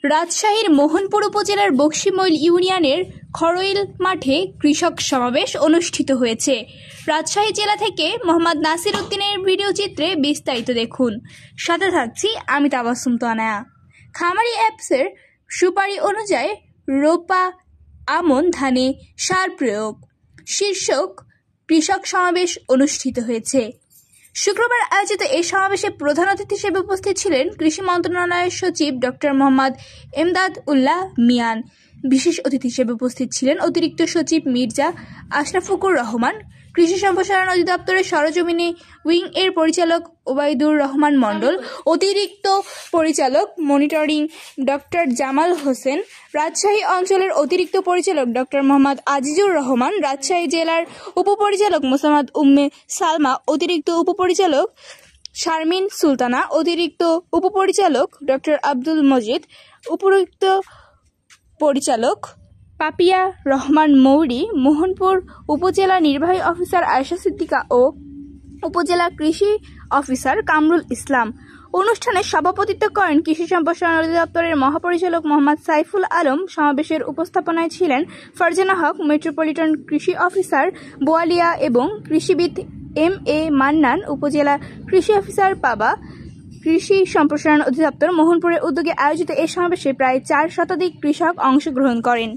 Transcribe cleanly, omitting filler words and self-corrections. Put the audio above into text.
রাজশাহীর মোহনপুর উপজেলার বক্সিমৈল ইউনিয়নের খড়ইল মাঠে কৃষক সমাবেশ অনুষ্ঠিত হয়েছে। রাজশাহী জেলা থেকে মোহাম্মদ নাসির উদ্দিনের ভিডিও চিত্রে বিস্তারিত দেখুন। সাথে থাকছি আমি তাবাসসুম তানায়া। খামারি অ্যাপসের সুপারি অনুযায়ী রোপা আমন ধানে সার প্রয়োগ শীর্ষক কৃষক সমাবেশ অনুষ্ঠিত হয়েছে। শুক্রবার আয়োজিত এই সমাবেশে প্রধান অতিথি হিসেবে উপস্থিত ছিলেন কৃষি মন্ত্রণালয়ের সচিব ডক্টর মোহাম্মদ এমদাদ উল্লাহ মিয়ান। বিশেষ অতিথি হিসেবে উপস্থিত ছিলেন অতিরিক্ত সচিব মির্জা আশরাফুকুর রহমান, কৃষি সম্প্রসারণ অধিদপ্তরের সরজমিনে উইং এর পরিচালক ওবায়দুর রহমান মণ্ডল, অতিরিক্ত পরিচালক মনিটরিং ডক্টর জামাল হোসেন, রাজশাহী অঞ্চলের অতিরিক্ত পরিচালক ডক্টর মোহাম্মদ আজিজুর রহমান, রাজশাহী জেলার উপপরিচালক মোসাম্মদ উম্মে সালমা, অতিরিক্ত উপপরিচালক শারমিন সুলতানা, অতিরিক্ত উপপরিচালক ডক্টর আব্দুল মজিদ, উপরিক্ত পরিচালক পাপিয়া রহমান মৌরি, মোহনপুর উপজেলা নির্বাহী অফিসার আয়েশা সিদ্দিকা ও উপজেলা কৃষি অফিসার কামরুল ইসলাম। অনুষ্ঠানে সভাপতিত্ব করেন কৃষি সম্প্রসারণ অধিদপ্তরের মহাপরিচালক মোহাম্মদ সাইফুল আলম। সমাবেশের উপস্থাপনায় ছিলেন ফারজানা হক, মেট্রোপলিটন কৃষি অফিসার বোয়ালিয়া এবং কৃষিবিদ এম.এ. মান্নান, উপজেলা কৃষি অফিসার পাবা। কৃষি সম্প্রসারণ অধিদপ্তর মোহনপুরের উদ্যোগে আয়োজিত এই সমাবেশে প্রায় 4 শতাধিক কৃষক অংশগ্রহণ করেন।